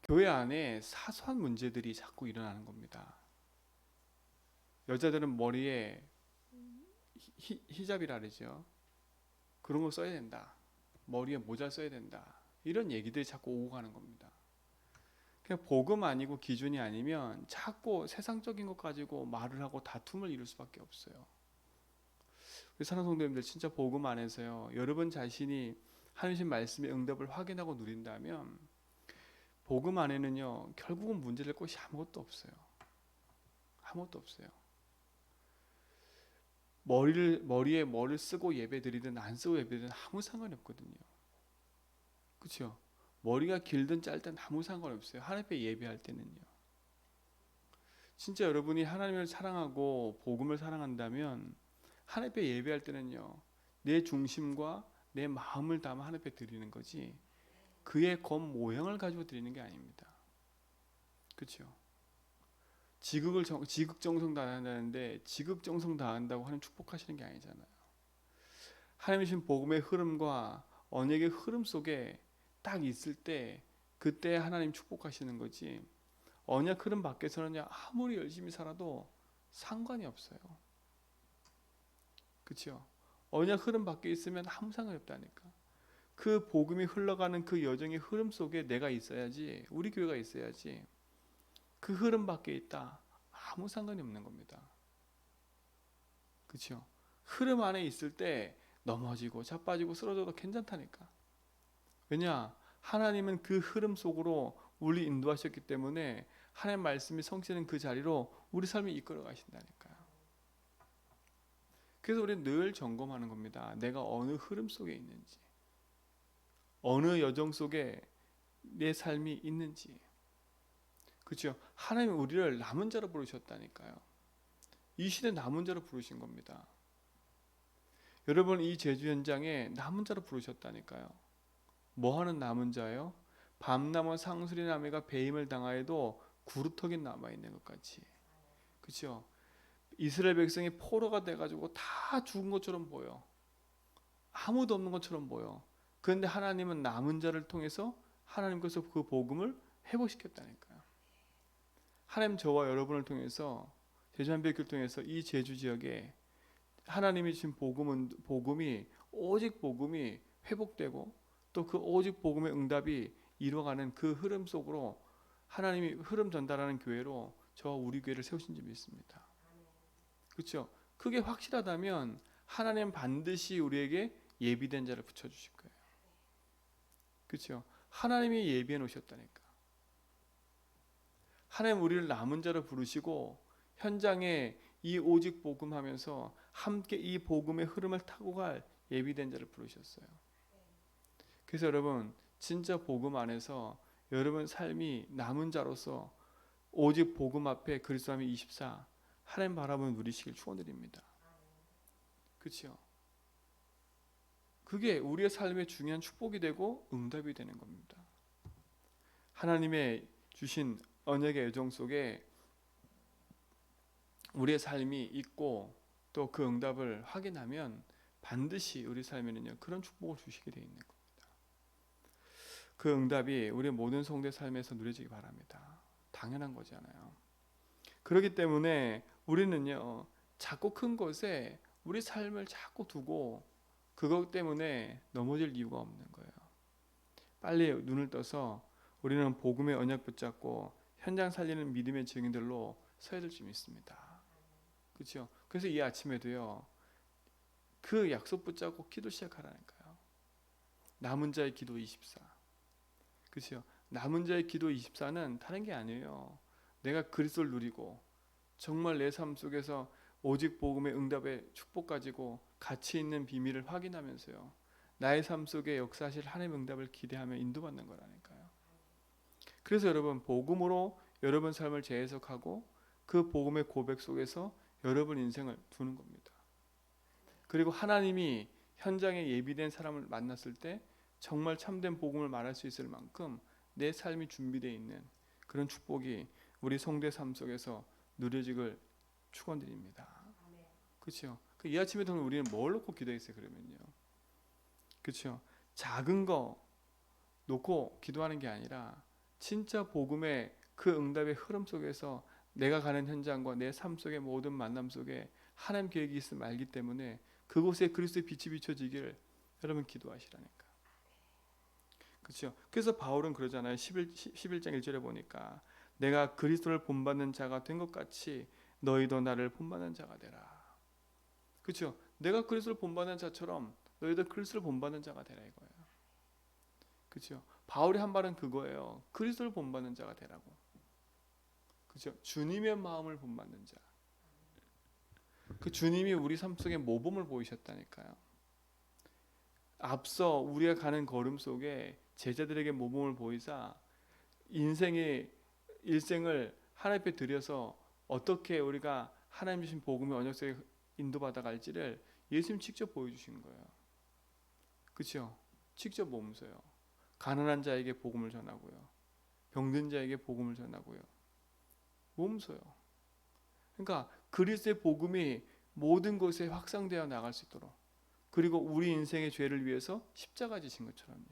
교회 안에 사소한 문제들이 자꾸 일어나는 겁니다. 여자들은 머리에 히잡이라 그러죠. 그런 거 써야 된다. 머리에 모자 써야 된다. 이런 얘기들이 자꾸 오고 가는 겁니다. 그냥 복음 아니고 기준이 아니면 자꾸 세상적인 것 가지고 말을 하고 다툼을 이룰 수밖에 없어요. 우리 사랑하는 성도님들, 진짜 복음 안에서요, 여러분 자신이 하나님 말씀의 응답을 확인하고 누린다면 복음 안에는요 결국은 문제될 것이 아무것도 없어요. 아무것도 없어요. 머리에 뭐를 쓰고 예배드리든 안 쓰고 예배드리든 아무 상관이 없거든요. 그렇죠? 머리가 길든 짧든 아무 상관이 없어요. 하나님 앞에 예배할 때는요. 진짜 여러분이 하나님을 사랑하고 복음을 사랑한다면 하나님 앞에 예배할 때는요, 내 중심과 내 마음을 담아 하나님 앞에 드리는 거지 그의 겉 모형을 가지고 드리는 게 아닙니다. 그렇죠? 지극정성 다한다는데 지극정성 다한다고 하나님 축복하시는 게 아니잖아요. 하나님 주신 복음의 흐름과 언약의 흐름 속에 딱 있을 때 그때 하나님 축복하시는 거지, 언약 흐름 밖에서는 아무리 열심히 살아도 상관이 없어요. 그렇죠? 언약 흐름 밖에 있으면 아무 상관이 없다니까. 그 복음이 흘러가는 그 여정의 흐름 속에 내가 있어야지, 우리 교회가 있어야지. 그 흐름 밖에 있다, 아무 상관이 없는 겁니다. 그렇죠? 흐름 안에 있을 때 넘어지고 자빠지고 쓰러져도 괜찮다니까. 왜냐? 하나님은 그 흐름 속으로 우리 인도하셨기 때문에 하나님 말씀이 성취하는 그 자리로 우리 삶이 이끌어 가신다니까요. 그래서 우리는 늘 점검하는 겁니다. 내가 어느 흐름 속에 있는지, 어느 여정 속에 내 삶이 있는지. 그렇죠? 하나님은 우리를 남은 자로 부르셨다니까요. 이 시대 남은 자로 부르신 겁니다. 여러분, 이 제주 현장에 남은 자로 부르셨다니까요. 뭐 하는 남은 자예요? 밤나무 상수리 나무가 배임을 당하여도 구루터기 남아있는 것 같이. 그렇죠? 이스라엘 백성이 포로가 돼가지고 다 죽은 것처럼 보여. 아무도 없는 것처럼 보여. 그런데 하나님은 남은 자를 통해서 하나님께서 그 복음을 회복시켰다니까요. 하나님 저와 여러분을 통해서, 제주한별교를 통해서 이 제주 지역에 하나님이 주신 복음이 오직 복음이 회복되고 또 그 오직 복음의 응답이 이루어가는 그 흐름 속으로 하나님이 흐름 전달하는 교회로 저와 우리 교회를 세우신 줄 믿습니다. 그렇죠? 그게 확실하다면 하나님 반드시 우리에게 예비된 자를 붙여주실 거예요. 그렇죠? 하나님이 예비해 놓으셨다니까. 하나님 우리를 남은 자로 부르시고 현장에 이 오직 복음하면서 함께 이 복음의 흐름을 타고 갈 예비된 자를 부르셨어요. 그래서 여러분, 진짜 복음 안에서 여러분 삶이 남은 자로서 오직 복음 앞에 그리스도 안에 24 하나님 바라보는 누리시길 축원드립니다. 그렇죠? 그게 우리의 삶의 중요한 축복이 되고 응답이 되는 겁니다. 하나님의 주신 언약의 여정 속에 우리의 삶이 있고 또 그 응답을 확인하면 반드시 우리 삶에는요 그런 축복을 주시게 되어 있는 겁니다. 그 응답이 우리의 모든 성도의 삶에서 누려지기 바랍니다. 당연한 거잖아요. 그렇기 때문에 우리는요 작고 큰 것에 우리 삶을 자꾸 두고 그것 때문에 넘어질 이유가 없는 거예요. 빨리 눈을 떠서 우리는 복음의 언약 붙잡고 현장 살리는 믿음의 증인들로 서야 될 줄 믿습니다. 그렇죠? 그래서 이 아침에도요 그 약속 붙잡고 기도 시작하라니까요. 남은 자의 기도 24. 그렇죠? 남은 자의 기도 24는 다른 게 아니에요. 내가 그리스도를 누리고 정말 내 삶 속에서 오직 복음의 응답의 축복 가지고 가치 있는 비밀을 확인하면서요. 나의 삶 속에 역사하실 하나님의 응답을 기대하며 인도받는 거라니까요. 그래서 여러분 복음으로 여러분 삶을 재해석하고 그 복음의 고백 속에서 여러분 인생을 두는 겁니다. 그리고 하나님이 현장에 예비된 사람을 만났을 때 정말 참된 복음을 말할 수 있을 만큼 내 삶이 준비되어 있는 그런 축복이 우리 성도의 삶 속에서 누려지길 축원드립니다. 그렇죠? 이 아침에 우리는 뭘 놓고 기도했어요? 그러면요. 그렇죠? 작은 거 놓고 기도하는 게 아니라 진짜 복음의 그 응답의 흐름 속에서 내가 가는 현장과 내 삶 속의 모든 만남 속에 하나님 계획이 있음을 알기 때문에 그곳에 그리스도의 빛이 비춰지기를 여러분 기도하시라니까. 그렇죠? 그래서 바울은 그러잖아요. 11장 1절에 보니까 내가 그리스도를 본받는 자가 된 것 같이 너희도 나를 본받는 자가 되라. 그렇죠? 내가 그리스도를 본받는 자처럼 너희도 그리스도를 본받는 자가 되라 이거예요. 그렇죠? 바울이 한 말은 그거예요. 그리스도를 본받는 자가 되라고. 그렇죠? 주님의 마음을 본받는 자. 그 주님이 우리 삶 속에 모범을 보이셨다니까요. 앞서 우리가 가는 걸음 속에 제자들에게 모범을 보이사 인생의 일생을 하나님 앞에 드려서 어떻게 우리가 하나님 주신 복음의 언약 속에 인도받아 갈지를 예수님 직접 보여주신 거예요. 그렇죠? 직접 몸소요. 가난한 자에게 복음을 전하고요. 병든 자에게 복음을 전하고요. 몸소요. 그러니까 그리스도의 복음이 모든 곳에 확산되어 나갈 수 있도록, 그리고 우리 인생의 죄를 위해서 십자가 지신 것처럼요.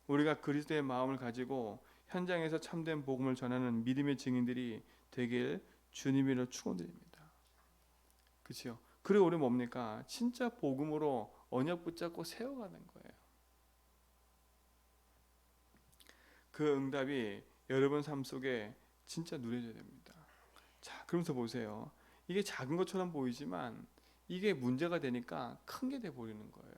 우리가 그리스도의 마음을 가지고 현장에서 참된 복음을 전하는 믿음의 증인들이 되길 주님으로 축원드립니다. 그렇죠? 그리고 우리 뭡니까? 진짜 복음으로 언약 붙잡고 세워가는 거예요. 그 응답이 여러분 삶 속에 진짜 누려져야 됩니다. 자, 그러면서 보세요. 이게 작은 것처럼 보이지만 이게 문제가 되니까 큰 게 돼 버리는 거예요.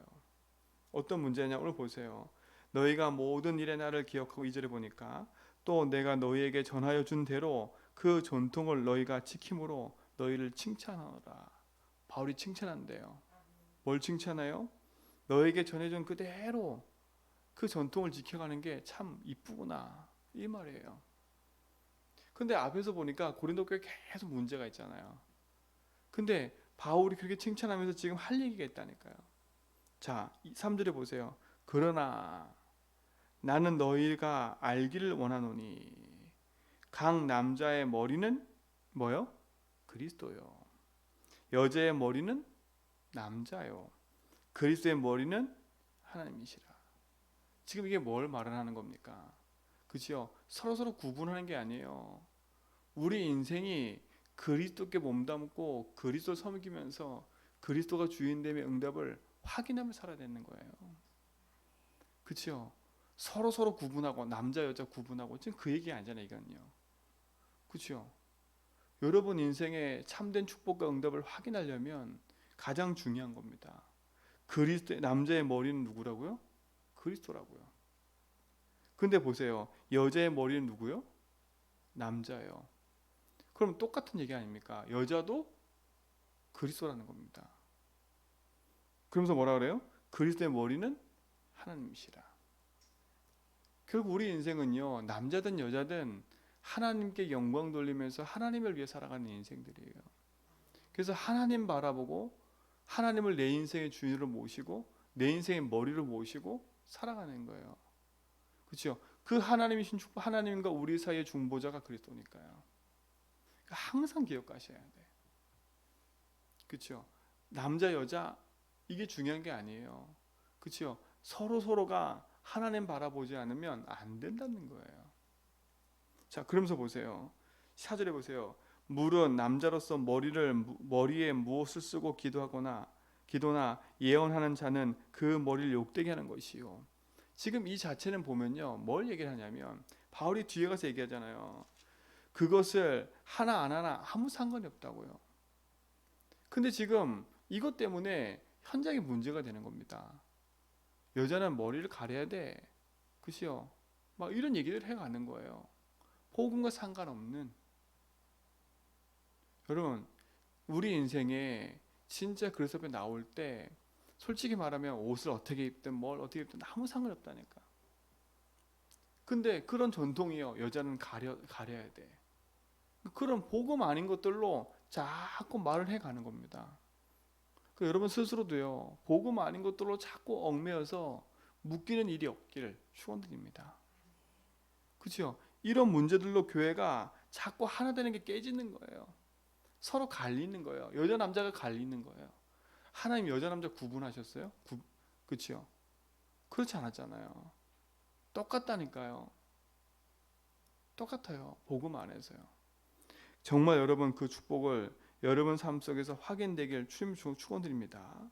어떤 문제냐? 오늘 보세요. 너희가 모든 일에 나를 기억하고 2절에 보니까 또 내가 너희에게 전하여 준 대로 그 전통을 너희가 지킴으로 너희를 칭찬하노라. 바울이 칭찬한대요. 뭘 칭찬해요? 너에게 전해준 그대로 그 전통을 지켜가는 게 참 이쁘구나 이 말이에요. 근데 앞에서 보니까 고린도 교회 계속 문제가 있잖아요. 근데 바울이 그렇게 칭찬하면서 지금 할 얘기가 있다니까요. 자, 3절에 보세요. 그러나 나는 너희가 알기를 원하노니 각 남자의 머리는 뭐요? 그리스도요. 여자의 머리는 남자요. 그리스도의 머리는 하나님이시라. 지금 이게 뭘 말하는 겁니까? 그죠? 서로 구분하는 게 아니에요. 우리 인생이 그리스도께 몸담고 그리스도 섬기면서 그리스도가 주인됨의 응답을 확인하며 살아야 되는 거예요. 그렇죠? 서로 구분하고 남자 여자 구분하고 지금 그 얘기 아니잖아요, 이건요. 그렇죠? 여러분 인생의 참된 축복과 응답을 확인하려면 가장 중요한 겁니다. 그리스도 남자의 머리는 누구라고요? 그리스도라고요. 근데 보세요. 여자의 머리는 누구요? 남자예요. 그럼 똑같은 얘기 아닙니까? 여자도 그리스도라는 겁니다. 그러면서 뭐라 그래요? 그리스도의 머리는 하나님이시라. 결국 우리 인생은요, 남자든 여자든 하나님께 영광 돌리면서 하나님을 위해 살아가는 인생들이에요. 그래서 하나님 바라보고 하나님을 내 인생의 주인으로 모시고 내 인생의 머리로 모시고 살아가는 거예요. 그렇죠? 그 하나님이신 하나님과 우리 사이의 중보자가 그리스도니까요. 항상 기억하셔야 돼. 그렇죠? 남자 여자 이게 중요한 게 아니에요. 그렇죠? 서로가 하나님 바라보지 않으면 안 된다는 거예요. 자, 그러면서 보세요. 4절에 보세요. 물은 남자로서 머리에 무엇을 쓰고 기도나 예언하는 자는 그 머리를 욕되게 하는 것이요. 지금 이 자체는 보면요, 뭘 얘기를 하냐면 바울이 뒤에 가서 얘기하잖아요. 그것을 하나 안 하나 아무 상관이 없다고요. 근데 지금 이것 때문에 현장에 문제가 되는 겁니다. 여자는 머리를 가려야 돼. 그치요? 막 이런 얘기를 해가는 거예요. 복음과 상관없는. 여러분, 우리 인생에 진짜 그리스도 앞에 나올 때 솔직히 말하면 옷을 어떻게 입든 뭘 어떻게 입든 아무 상관없다니까. 근데 그런 전통이요. 여자는 가려야 돼. 그런 복음 아닌 것들로 자꾸 말을 해가는 겁니다. 그 여러분 스스로도요. 복음 아닌 것들로 자꾸 얽매여서 묶이는 일이 없기를 축원드립니다. 그렇죠? 이런 문제들로 교회가 자꾸 하나 되는 게 깨지는 거예요. 서로 갈리는 거예요. 여자 남자가 갈리는 거예요. 하나님 여자 남자 구분하셨어요? 그렇죠? 그렇지 않았잖아요. 똑같다니까요. 똑같아요. 복음 안에서요. 정말 여러분 그 축복을 여러분 삶 속에서 확인되길 주님 축원드립니다.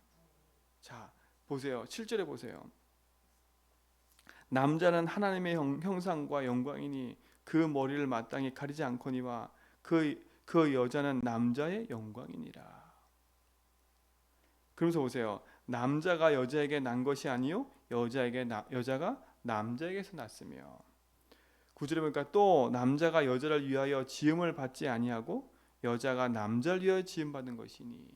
자, 보세요. 7절에 보세요. 남자는 하나님의 형상과 영광이니 그 머리를 마땅히 가리지 않거니와 그 여자는 남자의 영광이니라. 그러면서 보세요. 남자가 여자에게 난 것이 아니요 여자가 남자에게서 났으며. 9절에 보니까 또 남자가 여자를 위하여 지음을 받지 아니하고 여자가 남자를 위하여 지음 받은 것이니.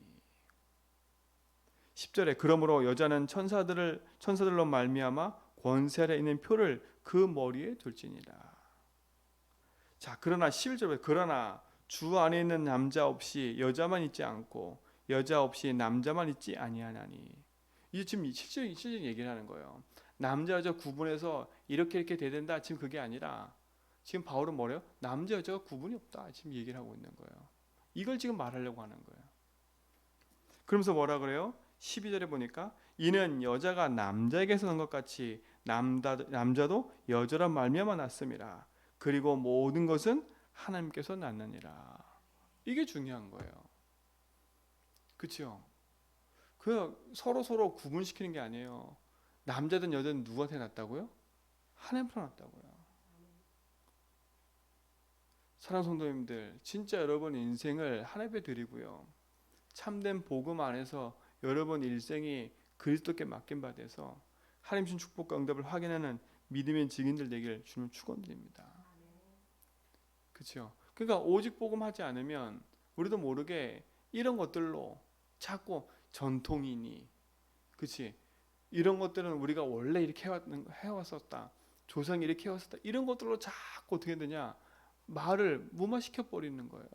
10절에 그러므로 여자는 천사들로 말미암아 권세 아래 있는 표를 그 머리에 둘지니라. 자, 그러나 11절에 그러나 주 안에 있는 남자 없이 여자만 있지 않고 여자 없이 남자만 있지 아니하나니. 이게 지금 실제 얘기를 하는 거예요. 남자 여자 구분해서 이렇게 돼야 된다. 지금 그게 아니라 지금 바울은 뭐래요? 남자 여자가 구분이 없다. 지금 얘기를 하고 있는 거예요. 이걸 지금 말하려고 하는 거예요. 그러면서 뭐라 그래요? 12절에 보니까 이는 여자가 남자에게서 난 것 같이 남자도 여자란 말미암아 났음이라. 그리고 모든 것은 하나님께서 낳느니라. 이게 중요한 거예요. 그렇죠? 그 서로 구분시키는 게 아니에요. 남자든 여자든 누구한테 났다고요? 하나님한테 났다고요. 사랑하는 성도님들, 진짜 여러분 인생을 하나님께 드리고요. 참된 복음 안에서 여러분 일생이 그리스도께 맡긴 바 돼서 하나님 주신 축복과 응답을 확인하는 믿음의 증인들 되기를 주님 축원드립니다. 그렇죠? 그러니까 오직 복음 하지 않으면 우리도 모르게 이런 것들로 자꾸 전통이니, 그렇지? 이런 것들은 우리가 원래 이렇게 해왔었다, 조상이 이렇게 해왔었다, 이런 것들로 자꾸 어떻게 되냐, 말을 무마시켜 버리는 거예요.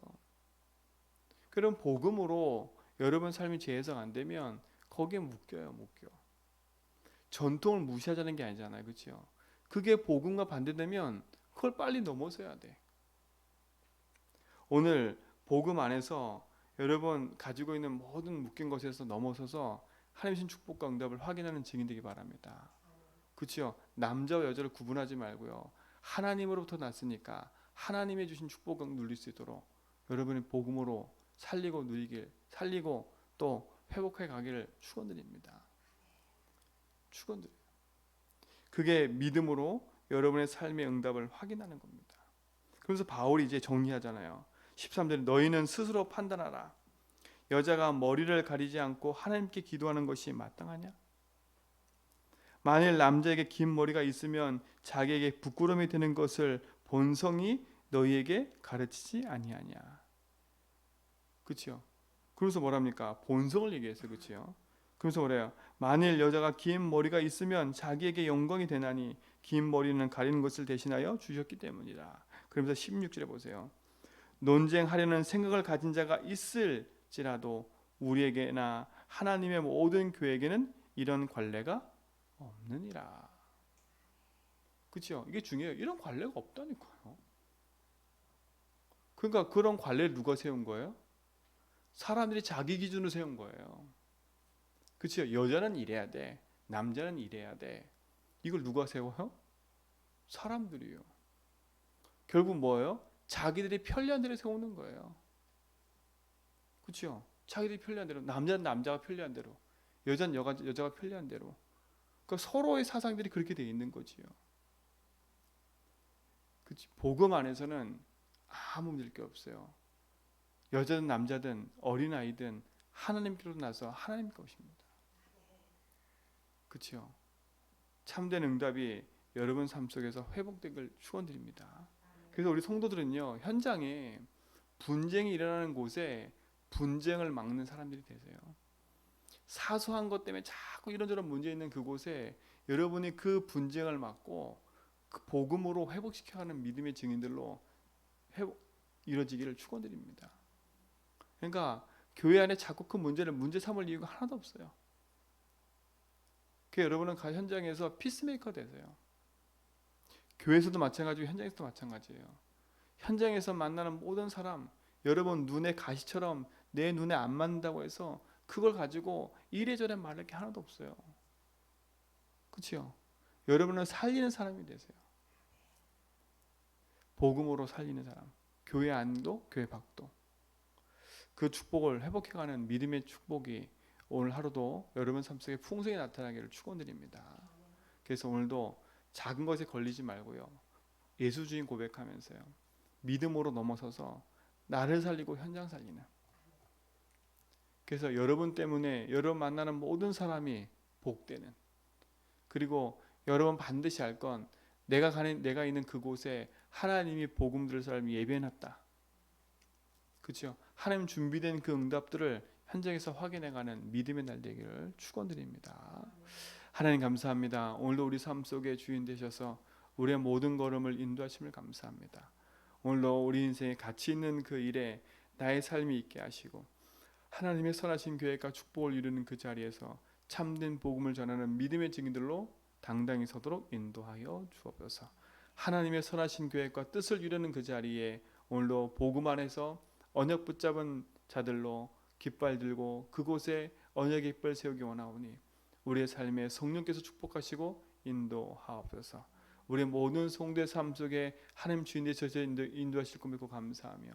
그럼 복음으로 여러분 삶이 재해석 안 되면 거기에 묶여. 전통을 무시하자는 게 아니잖아요, 그렇죠? 그게 복음과 반대되면 그걸 빨리 넘어서야 돼. 오늘 복음 안에서 여러분 가지고 있는 모든 묶인 것에서 넘어서서 하나님 신 축복과 응답을 확인하는 증인 되기 바랍니다. 그렇죠? 남자와 여자를 구분하지 말고요. 하나님으로부터 났으니까 하나님의 주신 축복을 누릴 수 있도록 여러분이 복음으로 살리고 또 회복해 가기를 축원드립니다. 축원드려요. 그게 믿음으로 여러분의 삶의 응답을 확인하는 겁니다. 그래서 바울이 이제 정리하잖아요. 13절에 너희는 스스로 판단하라. 여자가 머리를 가리지 않고 하나님께 기도하는 것이 마땅하냐? 만일 남자에게 긴 머리가 있으면 자기에게 부끄러움이 되는 것을 본성이 너희에게 가르치지 아니하냐? 그렇죠? 그래서 뭐랍니까? 본성을 얘기했어요. 그렇죠? 그래서 그래요. 만일 여자가 긴 머리가 있으면 자기에게 영광이 되나니 긴 머리는 가리는 것을 대신하여 주셨기 때문이라. 그러면서 16절에 보세요. 논쟁하려는 생각을 가진 자가 있을지라도 우리에게나 하나님의 모든 교회에게는 이런 관례가 없느니라. 그렇죠? 이게 중요해요. 이런 관례가 없다니까요. 그러니까 그런 관례를 누가 세운 거예요? 사람들이 자기 기준으로 세운 거예요. 그렇죠? 여자는 이래야 돼. 남자는 이래야 돼. 이걸 누가 세워요? 사람들이요. 결국 뭐예요? 자기들이 편리한 대로 세우는 거예요. 그렇죠? 자기들이 편리한 대로, 남자는 남자가 편리한 대로, 여자는 여자가 편리한 대로. 그러니까 서로의 사상들이 그렇게 돼 있는 거지요. 그치? 복음 안에서는 아무 문제일 게 없어요. 여자든 남자든 어린아이든 하나님께로 나서 하나님 것입니다. 그렇죠? 참된 응답이 여러분 삶 속에서 회복되길 축원드립니다. 그래서 우리 성도들은요, 현장에 분쟁이 일어나는 곳에 분쟁을 막는 사람들이 되세요. 사소한 것 때문에 자꾸 이런저런 문제 있는 그곳에 여러분이 그 분쟁을 막고 그 복음으로 회복시켜가는 믿음의 증인들로 이루어지기를 축원드립니다. 그러니까 교회 안에 자꾸 그 문제를 문제 삼을 이유가 하나도 없어요. 그 여러분은 현장에서 피스메이커 되세요. 교회에서도 마찬가지고 현장에서도 마찬가지예요. 현장에서 만나는 모든 사람, 여러분 눈에 가시처럼 내 눈에 안 맞는다고 해서 그걸 가지고 이래저래 말할 게 하나도 없어요. 그렇죠? 여러분은 살리는 사람이 되세요. 복음으로 살리는 사람, 교회 안도 교회 밖도 그 축복을 회복해가는 믿음의 축복이 오늘 하루도 여러분 삶 속에 풍성히 나타나기를 축원드립니다. 그래서 오늘도 작은 것에 걸리지 말고요, 예수 주인 고백하면서요, 믿음으로 넘어서서 나를 살리고 현장 살리는, 그래서 여러분 때문에 여러분 만나는 모든 사람이 복되는, 그리고 여러분 반드시 알 건 내가 있는 그곳에 하나님이 복음 들을 사람이 예배해놨다. 그렇죠? 하나님 준비된 그 응답들을 현장에서 확인해가는 믿음의 날 되기를 축원드립니다. 하나님 감사합니다. 오늘도 우리 삶 속에 주인 되셔서 우리의 모든 걸음을 인도하심을 감사합니다. 오늘도 우리 인생에 가치 있는 그 일에 나의 삶이 있게 하시고 하나님의 선하신 계획과 축복을 이루는 그 자리에서 참된 복음을 전하는 믿음의 증인들로 당당히 서도록 인도하여 주옵소서. 하나님의 선하신 계획과 뜻을 이루는 그 자리에 오늘도 복음 안에서 언약 붙잡은 자들로 깃발 들고 그곳에 언약의 깃발 세우기 원하오니 우리의 삶에 성령께서 축복하시고 인도하옵소서. 우리의 모든 성도의 삶 속에 하나님 주인 되셔서 인도하실 것 믿고 감사하며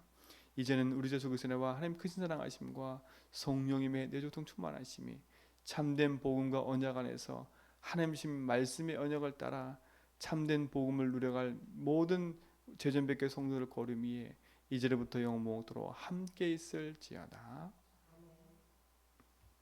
이제는 우리 주 예수 그리스도와 하나님 크신 사랑하심과 성령님의 내조통 충만하심이 참된 복음과 언약 안에서 하나님신 말씀의 언약을 따라 참된 복음을 누려갈 모든 제전백의 성도를 거름 위에 이제부터 영원토록 함께 있을지어다.